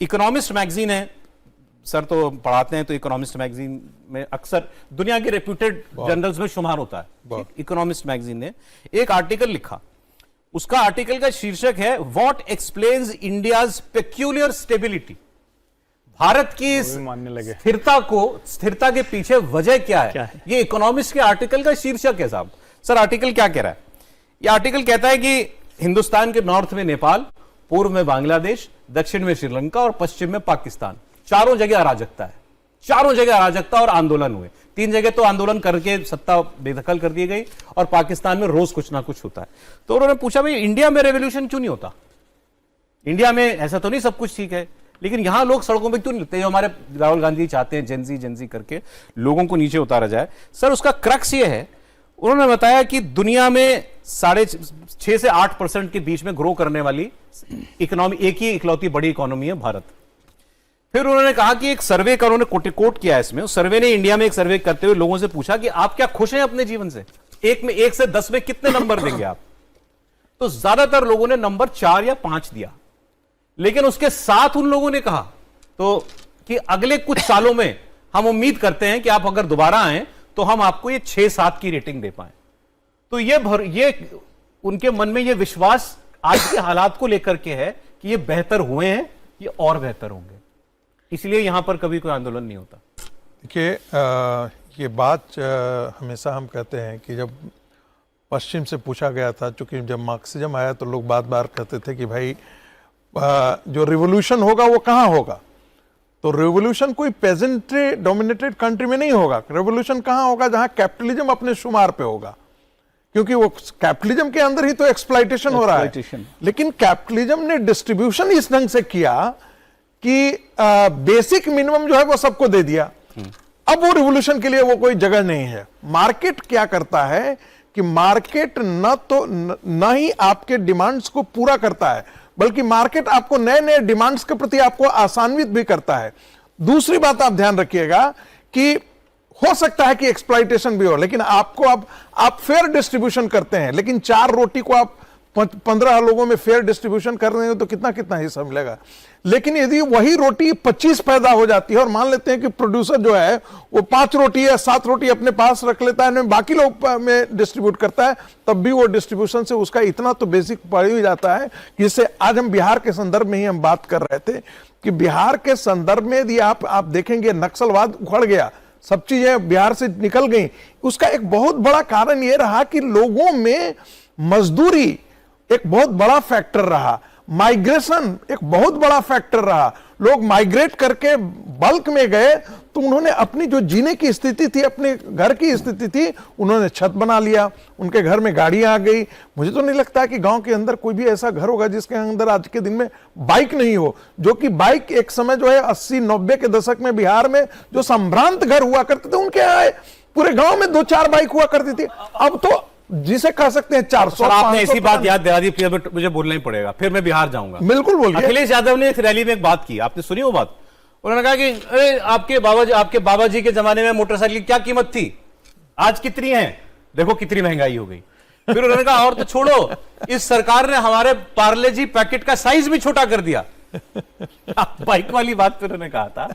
Economist magazine है, sir तो पढ़ाते हैं, तो इकोनॉमिस्ट मैगजीन में अक्सर दुनिया के रेप्यूटेड जर्नल्स में शुमार होता है। इकोनॉमिस्ट मैगजीन ने एक आर्टिकल लिखा, उसका आर्टिकल का शीर्षक है what explains India's peculiar stability. Bharat की स्थिरता के पीछे वजह क्या है? ये इकोनॉमिस्ट के आर्टिकल का शीर्षक है साहब। सर आर्टिकल क्या कह रहा है? ये आर्टिकल कहता है कि हिंदुस्तान के नॉर्थ में नेपाल, पूर्व में बांग्लादेश, दक्षिण में श्रीलंका और पश्चिम में पाकिस्तान, चारों जगह अराजकता है। चारों जगह अराजकता और आंदोलन हुए। 3 जगह तो आंदोलन करके सत्ता बेदखल कर दी गई और पाकिस्तान में रोज कुछ ना कुछ होता है। तो उन्होंने पूछा भाई इंडिया में रेवोल्यूशन क्यों नहीं होता? इंडिया में ऐसा तो नहीं सब कुछ ठीक है, लेकिन यहां लोग सड़कों पर क्यों नहीं लगते? जो हमारे राहुल गांधी चाहते हैं जेंजी करके लोगों को नीचे उतारा जाए। सर उसका क्रक्स ये है, उन्होंने बताया कि दुनिया में 6.5 से 8% के बीच में ग्रो करने वाली इकोनॉमी, एक ही इकलौती बड़ी इकोनॉमी है भारत। फिर उन्होंने कहा कि एक सर्वे का उन्होंने कोट किया है इसमें। उस सर्वे ने इंडिया में एक सर्वे करते हुए लोगों से पूछा कि आप क्या खुश हैं अपने जीवन से? 1 से 10 में कितने नंबर देंगे आप? तो ज्यादातर लोगों ने नंबर 4 या 5 दिया। लेकिन उसके साथ उन लोगों ने कहा तो कि अगले कुछ सालों में हम उम्मीद करते हैं कि आप अगर दोबारा आए तो हम आपको ये 6-7 की रेटिंग दे पाए। तो ये उनके मन में ये विश्वास आज के हालात को लेकर के है कि ये बेहतर हुए हैं, ये और बेहतर होंगे, इसलिए यहां पर कभी कोई आंदोलन नहीं होता। देखिए ये बात हमेशा हम कहते हैं कि जब पश्चिम से पूछा गया था, चूंकि जब मार्क्सिज्म आया तो लोग बार बार कहते थे कि भाई जो रिवोल्यूशन होगा वो कहाँ होगा? तो रिवोल्यूशन कोई पेजेंट्री डोमिनेटेड कंट्री में नहीं होगा। रिवोल्यूशन कहाँ होगा? जहां कैपिटलिज्म अपने शुमार पे होगा, क्योंकि वो कैपिटलिज्म के अंदर ही तो एक्सप्लॉयटेशन हो रहा है। लेकिन कैपिटलिज्म ने डिस्ट्रीब्यूशन इस ढंग से किया कि बेसिक मिनिमम जो है वो सबको दे दिया। अब वो रिवोल्यूशन के लिए वो कोई जगह नहीं है। मार्केट क्या करता है कि मार्केट न ही आपके डिमांड्स को पूरा करता है, बल्कि मार्केट आपको नए नए डिमांड्स के प्रति आपको आसान्वित भी करता है। दूसरी बात आप ध्यान रखिएगा कि हो सकता है कि एक्सप्लॉयटेशन भी हो, लेकिन आपको आप फेयर डिस्ट्रीब्यूशन करते हैं, लेकिन 4 रोटी को आप 15 लोगों में फेयर डिस्ट्रीब्यूशन कर रहे हो तो कितना हिस्सा मिलेगा। लेकिन यदि वही रोटी 25 पैदा हो जाती है और मान लेते हैं कि प्रोड्यूसर जो है वो 5 रोटी या 7 रोटी अपने पास रख लेता है, बाकी लोग में डिस्ट्रीब्यूट करता है, तब भी वो डिस्ट्रीब्यूशन से उसका इतना तो बेसिक पड़ ही जाता है। जिससे आज हम बिहार के संदर्भ में ही हम बात कर रहे थे कि बिहार के संदर्भ में यदि आप देखेंगे नक्सलवाद उखड़ गया, सब चीजें बिहार से निकल गई। उसका एक बहुत बड़ा कारण यह रहा कि लोगों में मजदूरी एक बहुत बड़ा फैक्टर रहा, माइग्रेशन एक बहुत बड़ा फैक्टर रहा। लोग माइग्रेट करके बल्क में गए तो उन्होंने अपनी जो जीने की स्थिति थी, अपने घर की स्थिति थी, उन्होंने छत बना लिया, उनके घर में गाड़ियां आ गई। मुझे तो नहीं लगता कि गांव के अंदर कोई भी ऐसा घर होगा जिसके अंदर आज के दिन में बाइक नहीं हो, जो कि बाइक एक समय जो है 80-90 के दशक में बिहार में जो संभ्रांत घर हुआ करते थे, उनके यहाँ पूरे गांव में 2-4 बाइक हुआ करती थी। अब तो जिसे कह सकते हैं 400। आपने ऐसी बात याद दिला दी, मुझे बोलना ही पड़ेगा, फिर मैं बिहार जाऊंगा। बिल्कुल बोलिए। अखिलेश यादव ने एक रैली में एक बात की, आपने सुनी वो बात? उन्होंने कहा कि अरे आपके बाबा जी के जमाने में मोटरसाइकिल की क्या कीमत थी, आज कितनी है, देखो कितनी महंगाई हो गई। फिर उन्होंने कहा और तो छोड़ो, इस सरकार ने हमारे पार्ले जी पैकेट का साइज भी छोटा कर दिया। बाइक वाली बात फिर उन्होंने कहा था,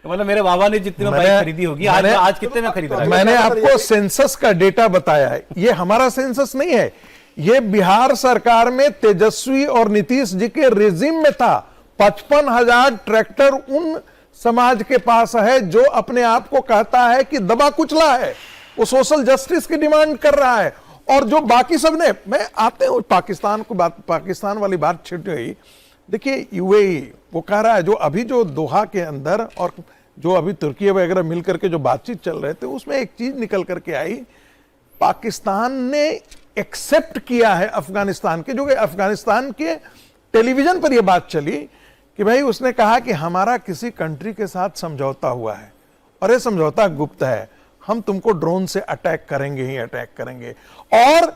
मतलब मेरे बाबा ने जितने में बाइक खरीदी होगी, आज कितने में खरीदा है? मैंने आपको सेंसस का डेटा बताया है, ये हमारा सेंसस नहीं है, ये बिहार सरकार में तेजस्वी और नीतीश जी के रेजिम में था। 55,000 ट्रैक्टर उन समाज के पास है जो अपने आप को कहता है कि दबा कुचला है, वो सोशल जस्टिस की डिमांड कर रहा है। और जो बाकी सब ने, मैं आते हूं पाकिस्तान वाली बात छिट गई। देखिए यूएई वो कह रहा है, जो अभी जो दोहा के अंदर और जो अभी तुर्की वगैरह मिलकर के जो बातचीत चल रहे थे, उसमें एक चीज निकल करके आई, पाकिस्तान ने एक्सेप्ट किया है अफगानिस्तान के, जो कि अफगानिस्तान के टेलीविजन पर यह बात चली कि भाई उसने कहा कि हमारा किसी कंट्री के साथ समझौता हुआ है और यह समझौता गुप्त है, हम तुमको ड्रोन से अटैक करेंगे ही अटैक करेंगे। और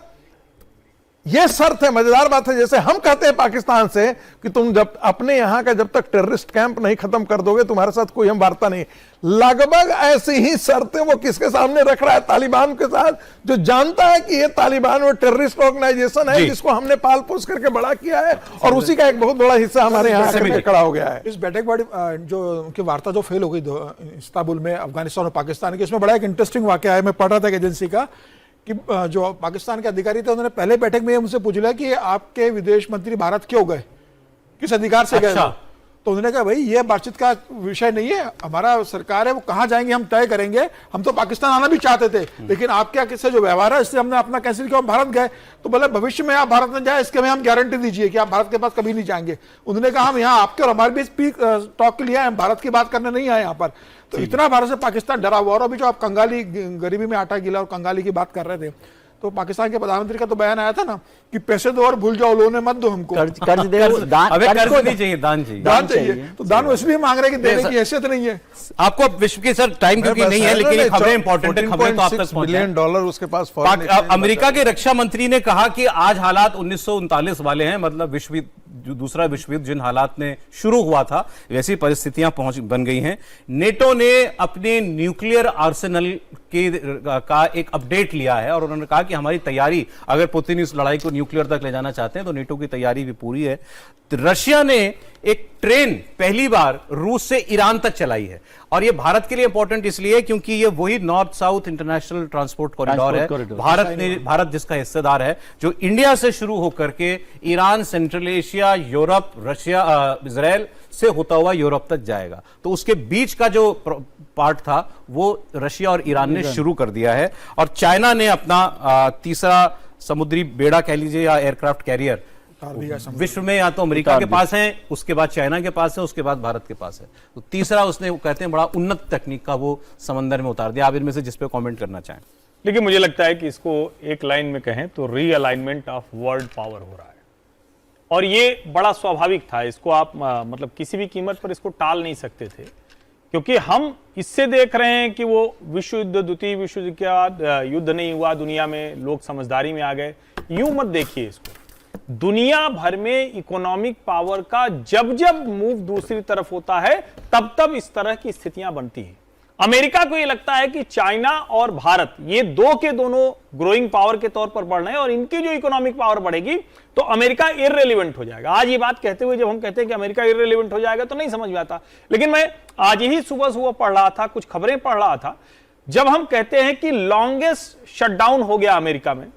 ये शर्त है, मजेदार बात है, जैसे हम कहते हैं पाकिस्तान से कि तुम जब अपने यहां का जब तक टेररिस्ट कैंप नहीं खत्म कर दोगे तुम्हारे साथ कोई हम वार्ता नहीं, लगभग ऐसी ही शर्तें वो किसके सामने रख रहा है? तालिबान के साथ, जो जानता है कि ये तालिबान वो टेररिस्ट ऑर्गेनाइजेशन है जिसको हमने पाल पोस करके बड़ा किया है और उसी का एक बहुत बड़ा हिस्सा हमारे यहाँ आकर खड़ा हो गया है। इस बैठक के बाद जो उनकी वार्ता जो फेल हो गई इस्तांबुल में अफगानिस्तान और पाकिस्तान की, इसमें बड़ा एक इंटरेस्टिंग वाकया है, मैं पढ़ रहा था एजेंसी का कि जो पाकिस्तान के अधिकारी थे उन्होंने पहले बैठक में उनसे पूछ लिया कि आपके विदेश मंत्री भारत क्यों गए, किस अधिकार से गए? तो उन्होंने कहा भाई ये बातचीत का विषय नहीं है, हमारा सरकार है वो कहां जाएंगे हम तय करेंगे, हम तो पाकिस्तान आना भी चाहते थे लेकिन आपके किससे जो व्यवहार है इससे हमने अपना कैंसिल किया, हम भारत गए। तो बोले भविष्य में आप भारत में जाए इसके में हम गारंटी दीजिए कि आप भारत के पास कभी नहीं जाएंगे। उन्होंने कहा हम यहाँ आपके और हमारे बीच टॉक के लिए हम भारत की बात करने नहीं आए यहाँ पर। तो इतना भारत से पाकिस्तान डरा हुआ। और अभी जो आप कंगाली, गरीबी में आटा गीला और कंगाली की बात कर रहे थे, तो पाकिस्तान के प्रधानमंत्री का तो बयान आया था ना कि पैसे दो और भूल जाओ, लोने मत दो हमको, कर्ज दे, कर्ज नहीं चाहिए, दान चाहिए, दान चाहिए। तो दान इसलिए मांग रहे हैं कि देने की हैसियत नहीं है। आपको विश्व की सर टाइम क्योंकि नहीं है, लेकिन खबरें इंपॉर्टेंट है, खबरें तो आप तक $14.6 बिलियन उसके पास। अमेरिका के रक्षा मंत्री ने कहा कि आज हालात 1939 वाले हैं, मतलब दूसरा विश्व युद्ध जिन हालात में शुरू हुआ था वैसी परिस्थितियां बन गई हैं। नेटो ने अपने न्यूक्लियर आर्सेनल का एक अपडेट लिया है और उन्होंने कहा कि हमारी तैयारी, अगर पुतिन इस लड़ाई को न्यूक्लियर तक ले जाना चाहते हैं तो नेटो की तैयारी भी पूरी है। तो रशिया ने एक ट्रेन पहली बार रूस से ईरान तक चलाई है और यह भारत के लिए इंपॉर्टेंट इसलिए क्योंकि ये वही north south international transport corridor है। भारत जिसका हिस्सेदार है, जो इंडिया से शुरू होकर के Iran, central Asia, Europe, Russia, Israel से होता हुआ यूरोप तक जाएगा। तो उसके बीच का जो पार्ट था वो रशिया और ईरान ने शुरू कर दिया है। और चाइना ने अपना तीसरा समुद्री बेड़ा कह लीजिए या एयरक्राफ्ट कैरियर विश्व में या तो अमेरिका के पास है, उसके बाद चाइना के पास है, उसके बाद भारत के पास है। तो तीसरा उसने, कहते हैं, बड़ा उन्नत तकनीक का वो समंदर में उतार दिया। आप इनमें से जिस पे कमेंट करना चाहें। लेकिन मुझे लगता है कि इसको एक लाइन में कहें तो रीअलाइनमेंट ऑफ वर्ल्ड पावर हो रहा है और ये बड़ा स्वाभाविक था। इसको आप मतलब किसी भी कीमत पर इसको टाल नहीं सकते थे, क्योंकि हम इससे देख रहे हैं कि वो विश्व युद्ध, द्वितीय विश्व युद्ध के बाद युद्ध नहीं हुआ दुनिया में, लोग समझदारी में आ गए। यूं मत देखिए इसको, दुनिया भर में इकोनॉमिक पावर का जब जब मूव दूसरी तरफ होता है तब तब इस तरह की स्थितियां बनती हैं। अमेरिका को यह लगता है कि चाइना और भारत ये दो के दोनों ग्रोइंग पावर के तौर पर बढ़ रहे हैं और इनकी जो इकोनॉमिक पावर बढ़ेगी तो अमेरिका इररिलेवेंट हो जाएगा। आज ये बात कहते हुए जब हम कहते हैं कि अमेरिका इररिलेवेंट हो जाएगा तो नहीं समझ में आता, लेकिन मैं आज ही सुबह पढ़ रहा था, कुछ खबरें पढ़ रहा था, जब हम कहते हैं कि लॉन्गेस्ट शटडाउन हो गया अमेरिका में,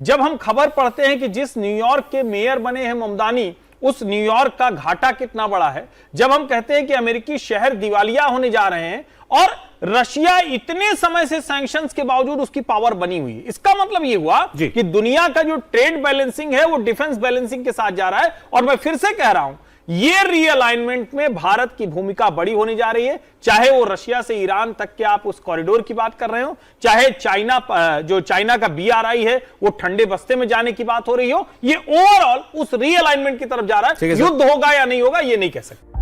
जब हम खबर पढ़ते हैं कि जिस न्यूयॉर्क के मेयर बने हैं ममदानी, उस न्यूयॉर्क का घाटा कितना बड़ा है, जब हम कहते हैं कि अमेरिकी शहर दिवालिया होने जा रहे हैं और रशिया इतने समय से सैंक्शंस के बावजूद उसकी पावर बनी हुई है, इसका मतलब यह हुआ कि दुनिया का जो ट्रेड बैलेंसिंग है वो डिफेंस बैलेंसिंग के साथ जा रहा है। और मैं फिर से कह रहा हूं, ये रीअलाइनमेंट में भारत की भूमिका बड़ी होने जा रही है, चाहे वो रशिया से ईरान तक के आप उस कॉरिडोर की बात कर रहे हो, चाहे चाइना का BRI है वो ठंडे बस्ते में जाने की बात हो रही हो, ये ओवरऑल उस रीअलाइनमेंट की तरफ जा रहा है। युद्ध होगा या नहीं होगा ये नहीं कह सकते।